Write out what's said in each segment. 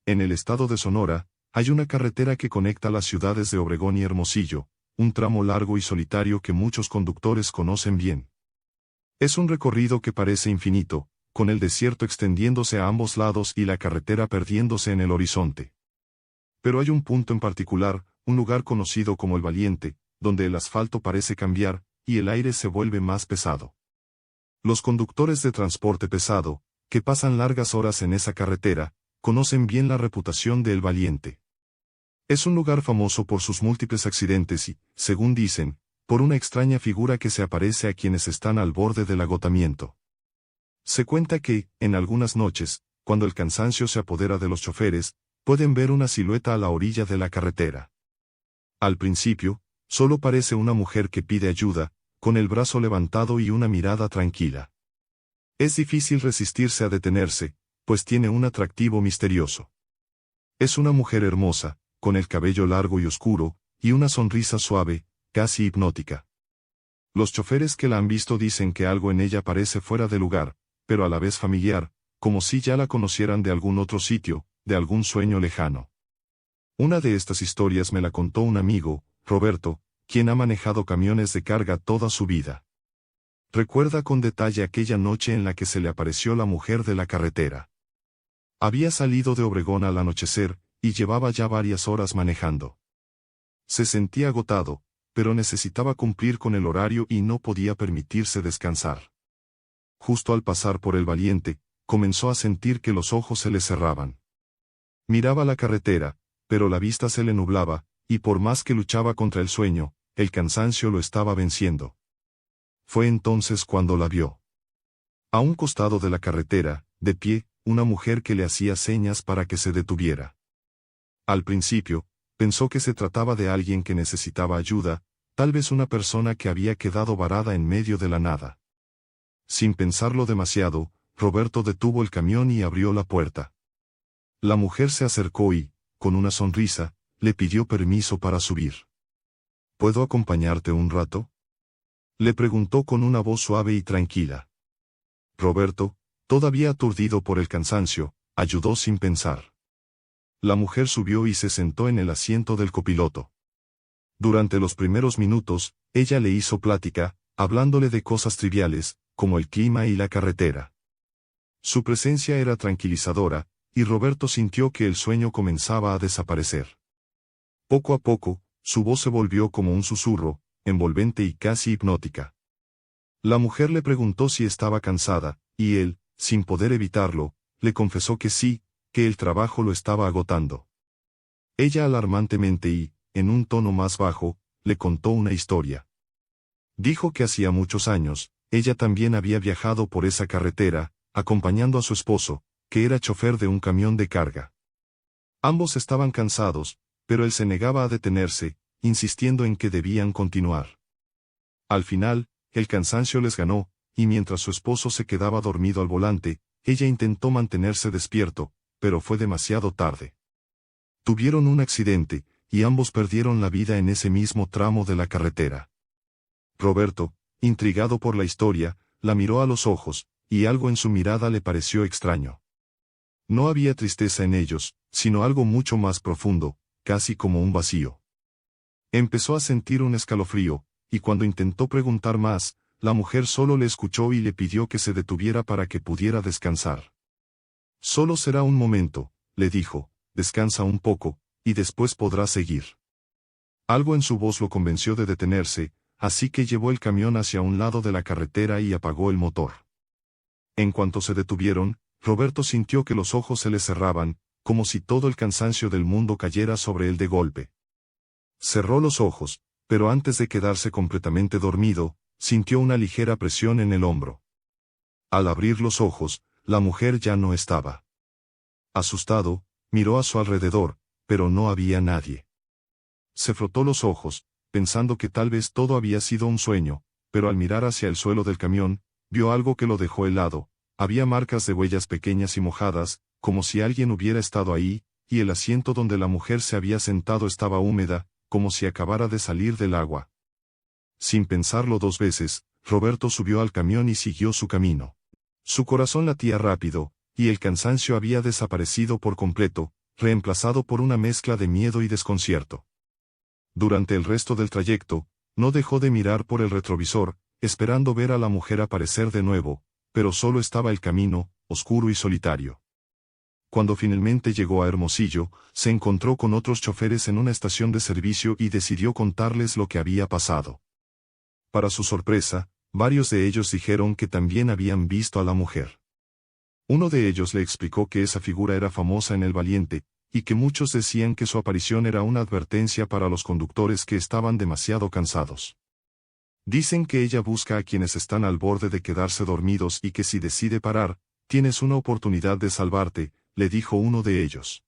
En el estado de Sonora, hay una carretera que conecta las ciudades de Obregón y Hermosillo, un tramo largo y solitario que muchos conductores conocen bien. Es un recorrido que parece infinito, con el desierto extendiéndose a ambos lados y la carretera perdiéndose en el horizonte. Pero hay un punto en particular, un lugar conocido como El Valiente, donde el asfalto parece cambiar, y el aire se vuelve más pesado. Los conductores de transporte pesado, que pasan largas horas en esa carretera, conocen bien la reputación de El Valiente. Es un lugar famoso por sus múltiples accidentes y, según dicen, por una extraña figura que se aparece a quienes están al borde del agotamiento. Se cuenta que, en algunas noches, cuando el cansancio se apodera de los choferes, pueden ver una silueta a la orilla de la carretera. Al principio, solo parece una mujer que pide ayuda, con el brazo levantado y una mirada tranquila. Es difícil resistirse a detenerse, pues tiene un atractivo misterioso. Es una mujer hermosa, con el cabello largo y oscuro, y una sonrisa suave, casi hipnótica. Los choferes que la han visto dicen que algo en ella parece fuera de lugar, pero a la vez familiar, como si ya la conocieran de algún otro sitio, de algún sueño lejano. Una de estas historias me la contó un amigo, Roberto, quien ha manejado camiones de carga toda su vida. Recuerda con detalle aquella noche en la que se le apareció la mujer de la carretera. Había salido de Obregón al anochecer, y llevaba ya varias horas manejando. Se sentía agotado, pero necesitaba cumplir con el horario y no podía permitirse descansar. Justo al pasar por El Valiente, comenzó a sentir que los ojos se le cerraban. Miraba la carretera, pero la vista se le nublaba, y por más que luchaba contra el sueño, el cansancio lo estaba venciendo. Fue entonces cuando la vio. A un costado de la carretera, de pie, una mujer que le hacía señas para que se detuviera. Al principio, pensó que se trataba de alguien que necesitaba ayuda, tal vez una persona que había quedado varada en medio de la nada. Sin pensarlo demasiado, Roberto detuvo el camión y abrió la puerta. La mujer se acercó y, con una sonrisa, le pidió permiso para subir. ¿Puedo acompañarte un rato?, le preguntó con una voz suave y tranquila. Roberto, todavía aturdido por el cansancio, ayudó sin pensar. La mujer subió y se sentó en el asiento del copiloto. Durante los primeros minutos, ella le hizo plática, hablándole de cosas triviales, como el clima y la carretera. Su presencia era tranquilizadora, y Roberto sintió que el sueño comenzaba a desaparecer. Poco a poco, su voz se volvió como un susurro, envolvente y casi hipnótica. La mujer le preguntó si estaba cansada, y él, sin poder evitarlo, le confesó que sí, que el trabajo lo estaba agotando. Ella alarmantemente y, en un tono más bajo, le contó una historia. Dijo que hacía muchos años, ella también había viajado por esa carretera, acompañando a su esposo, que era chofer de un camión de carga. Ambos estaban cansados, pero él se negaba a detenerse, insistiendo en que debían continuar. Al final, el cansancio les ganó, y mientras su esposo se quedaba dormido al volante, ella intentó mantenerse despierto, pero fue demasiado tarde. Tuvieron un accidente, y ambos perdieron la vida en ese mismo tramo de la carretera. Roberto, intrigado por la historia, la miró a los ojos, y algo en su mirada le pareció extraño. No había tristeza en ellos, sino algo mucho más profundo, casi como un vacío. Empezó a sentir un escalofrío, y cuando intentó preguntar más, la mujer solo le escuchó y le pidió que se detuviera para que pudiera descansar. Solo será un momento, le dijo, descansa un poco, y después podrás seguir. Algo en su voz lo convenció de detenerse, así que llevó el camión hacia un lado de la carretera y apagó el motor. En cuanto se detuvieron, Roberto sintió que los ojos se le cerraban, como si todo el cansancio del mundo cayera sobre él de golpe. Cerró los ojos, pero antes de quedarse completamente dormido, sintió una ligera presión en el hombro. Al abrir los ojos, la mujer ya no estaba. Asustado, miró a su alrededor, pero no había nadie. Se frotó los ojos, pensando que tal vez todo había sido un sueño, pero al mirar hacia el suelo del camión, vio algo que lo dejó helado. Había marcas de huellas pequeñas y mojadas, como si alguien hubiera estado ahí, y el asiento donde la mujer se había sentado estaba húmeda, como si acabara de salir del agua. Sin pensarlo dos veces, Roberto subió al camión y siguió su camino. Su corazón latía rápido, y el cansancio había desaparecido por completo, reemplazado por una mezcla de miedo y desconcierto. Durante el resto del trayecto, no dejó de mirar por el retrovisor, esperando ver a la mujer aparecer de nuevo, pero solo estaba el camino, oscuro y solitario. Cuando finalmente llegó a Hermosillo, se encontró con otros choferes en una estación de servicio y decidió contarles lo que había pasado. Para su sorpresa, varios de ellos dijeron que también habían visto a la mujer. Uno de ellos le explicó que esa figura era famosa en El Valiente, y que muchos decían que su aparición era una advertencia para los conductores que estaban demasiado cansados. Dicen que ella busca a quienes están al borde de quedarse dormidos y que si decide parar, tienes una oportunidad de salvarte, le dijo uno de ellos.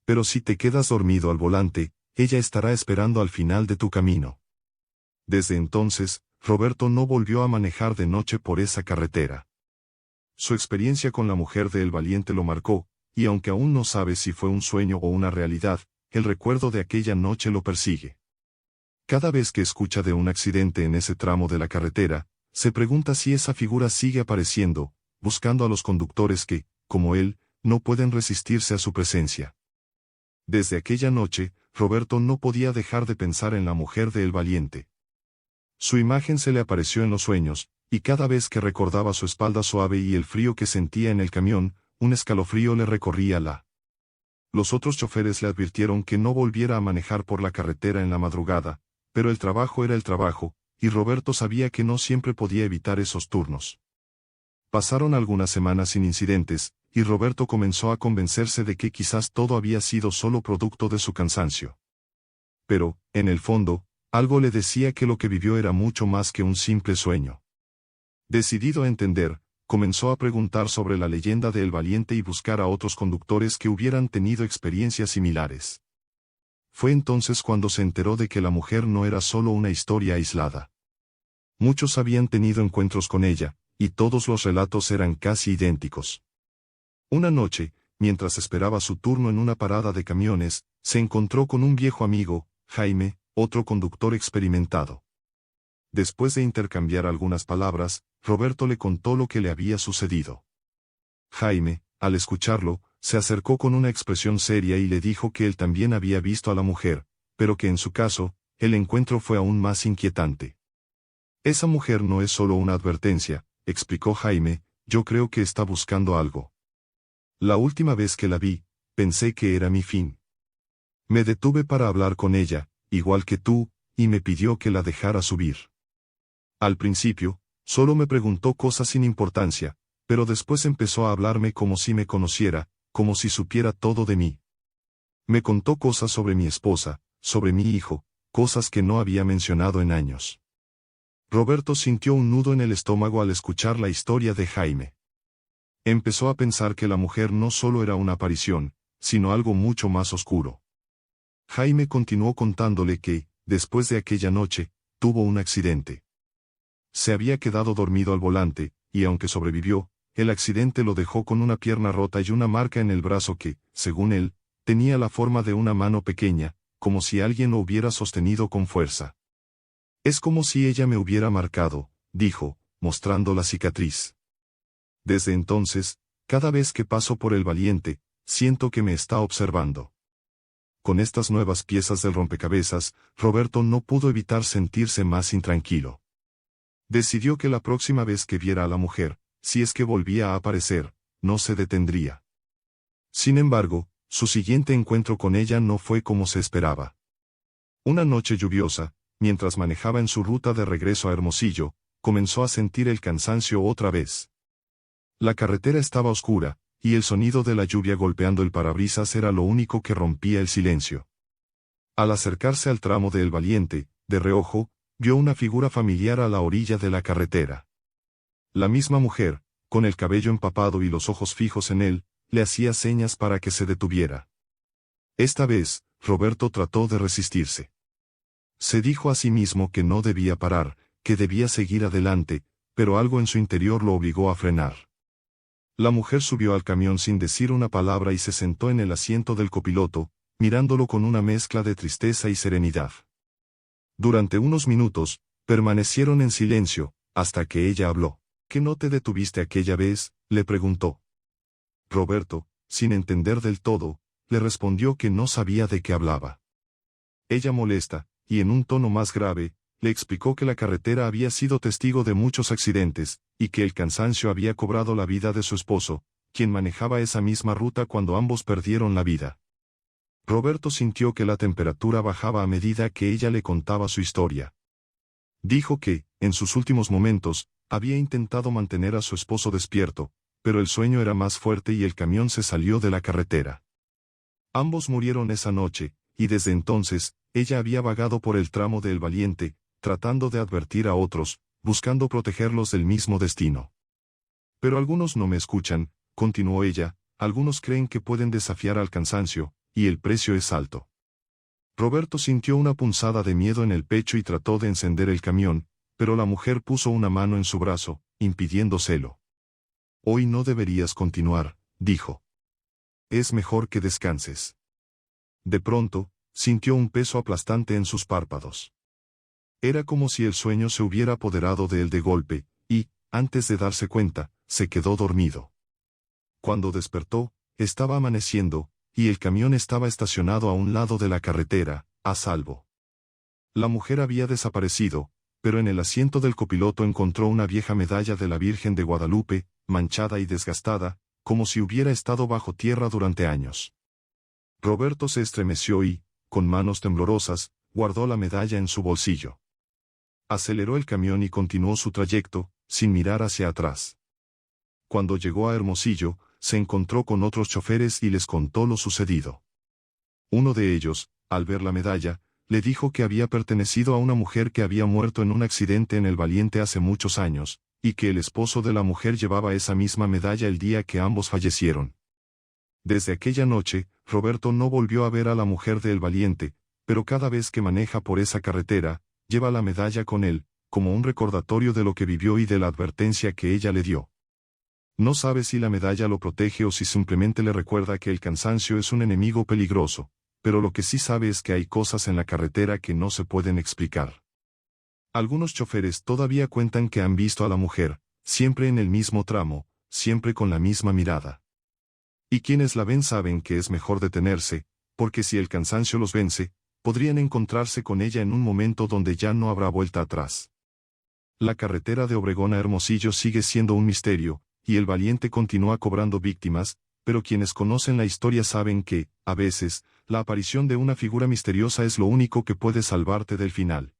Pero si te quedas dormido al volante, ella estará esperando al final de tu camino. Desde entonces, Roberto no volvió a manejar de noche por esa carretera. Su experiencia con la mujer de El Valiente lo marcó, y aunque aún no sabe si fue un sueño o una realidad, el recuerdo de aquella noche lo persigue. Cada vez que escucha de un accidente en ese tramo de la carretera, se pregunta si esa figura sigue apareciendo, buscando a los conductores que, como él, no pueden resistirse a su presencia. Desde aquella noche, Roberto no podía dejar de pensar en la mujer de El Valiente. Su imagen se le apareció en los sueños, y cada vez que recordaba su espalda suave y el frío que sentía en el camión, un escalofrío le recorría la. Los otros choferes le advirtieron que no volviera a manejar por la carretera en la madrugada, pero el trabajo era el trabajo, y Roberto sabía que no siempre podía evitar esos turnos. Pasaron algunas semanas sin incidentes, y Roberto comenzó a convencerse de que quizás todo había sido solo producto de su cansancio. Pero, en el fondo, algo le decía que lo que vivió era mucho más que un simple sueño. Decidido a entender, comenzó a preguntar sobre la leyenda de El Valiente y buscar a otros conductores que hubieran tenido experiencias similares. Fue entonces cuando se enteró de que la mujer no era solo una historia aislada. Muchos habían tenido encuentros con ella, y todos los relatos eran casi idénticos. Una noche, mientras esperaba su turno en una parada de camiones, se encontró con un viejo amigo, Jaime, otro conductor experimentado. Después de intercambiar algunas palabras, Roberto le contó lo que le había sucedido. Jaime, al escucharlo, se acercó con una expresión seria y le dijo que él también había visto a la mujer, pero que en su caso, el encuentro fue aún más inquietante. Esa mujer no es solo una advertencia, explicó Jaime, yo creo que está buscando algo. La última vez que la vi, pensé que era mi fin. Me detuve para hablar con ella, igual que tú, y me pidió que la dejara subir. Al principio, solo me preguntó cosas sin importancia, pero después empezó a hablarme como si me conociera, como si supiera todo de mí. Me contó cosas sobre mi esposa, sobre mi hijo, cosas que no había mencionado en años. Roberto sintió un nudo en el estómago al escuchar la historia de Jaime. Empezó a pensar que la mujer no solo era una aparición, sino algo mucho más oscuro. Jaime continuó contándole que, después de aquella noche, tuvo un accidente. Se había quedado dormido al volante, y aunque sobrevivió, el accidente lo dejó con una pierna rota y una marca en el brazo que, según él, tenía la forma de una mano pequeña, como si alguien lo hubiera sostenido con fuerza. Es como si ella me hubiera marcado, dijo, mostrando la cicatriz. Desde entonces, cada vez que paso por El Valiente, siento que me está observando. Con estas nuevas piezas del rompecabezas, Roberto no pudo evitar sentirse más intranquilo. Decidió que la próxima vez que viera a la mujer, si es que volvía a aparecer, no se detendría. Sin embargo, su siguiente encuentro con ella no fue como se esperaba. Una noche lluviosa, mientras manejaba en su ruta de regreso a Hermosillo, comenzó a sentir el cansancio otra vez. La carretera estaba oscura, y el sonido de la lluvia golpeando el parabrisas era lo único que rompía el silencio. Al acercarse al tramo de El Valiente, de reojo, vio una figura familiar a la orilla de la carretera. La misma mujer, con el cabello empapado y los ojos fijos en él, le hacía señas para que se detuviera. Esta vez, Roberto trató de resistirse. Se dijo a sí mismo que no debía parar, que debía seguir adelante, pero algo en su interior lo obligó a frenar. La mujer subió al camión sin decir una palabra y se sentó en el asiento del copiloto, mirándolo con una mezcla de tristeza y serenidad. Durante unos minutos, permanecieron en silencio, hasta que ella habló. ¿Qué no te detuviste aquella vez?, le preguntó. Roberto, sin entender del todo, le respondió que no sabía de qué hablaba. Ella molesta, y en un tono más grave, le explicó que la carretera había sido testigo de muchos accidentes, y que el cansancio había cobrado la vida de su esposo, quien manejaba esa misma ruta cuando ambos perdieron la vida. Roberto sintió que la temperatura bajaba a medida que ella le contaba su historia. Dijo que, en sus últimos momentos, había intentado mantener a su esposo despierto, pero el sueño era más fuerte y el camión se salió de la carretera. Ambos murieron esa noche, y desde entonces, ella había vagado por el tramo de El Valiente, tratando de advertir a otros, buscando protegerlos del mismo destino. Pero algunos no me escuchan, continuó ella, algunos creen que pueden desafiar al cansancio, y el precio es alto. Roberto sintió una punzada de miedo en el pecho y trató de encender el camión, pero la mujer puso una mano en su brazo, impidiéndoselo. Hoy no deberías continuar, dijo. Es mejor que descanses. De pronto, sintió un peso aplastante en sus párpados. Era como si el sueño se hubiera apoderado de él de golpe, y, antes de darse cuenta, se quedó dormido. Cuando despertó, estaba amaneciendo, y el camión estaba estacionado a un lado de la carretera, a salvo. La mujer había desaparecido, pero en el asiento del copiloto encontró una vieja medalla de la Virgen de Guadalupe, manchada y desgastada, como si hubiera estado bajo tierra durante años. Roberto se estremeció y, con manos temblorosas, guardó la medalla en su bolsillo. Aceleró el camión y continuó su trayecto, sin mirar hacia atrás. Cuando llegó a Hermosillo, se encontró con otros choferes y les contó lo sucedido. Uno de ellos, al ver la medalla, le dijo que había pertenecido a una mujer que había muerto en un accidente en El Valiente hace muchos años, y que el esposo de la mujer llevaba esa misma medalla el día que ambos fallecieron. Desde aquella noche, Roberto no volvió a ver a la mujer de El Valiente, pero cada vez que maneja por esa carretera, lleva la medalla con él, como un recordatorio de lo que vivió y de la advertencia que ella le dio. No sabe si la medalla lo protege o si simplemente le recuerda que el cansancio es un enemigo peligroso, pero lo que sí sabe es que hay cosas en la carretera que no se pueden explicar. Algunos choferes todavía cuentan que han visto a la mujer, siempre en el mismo tramo, siempre con la misma mirada. Y quienes la ven saben que es mejor detenerse, porque si el cansancio los vence, podrían encontrarse con ella en un momento donde ya no habrá vuelta atrás. La carretera de Obregón a Hermosillo sigue siendo un misterio, y El Valiente continúa cobrando víctimas, pero quienes conocen la historia saben que, a veces, la aparición de una figura misteriosa es lo único que puede salvarte del final.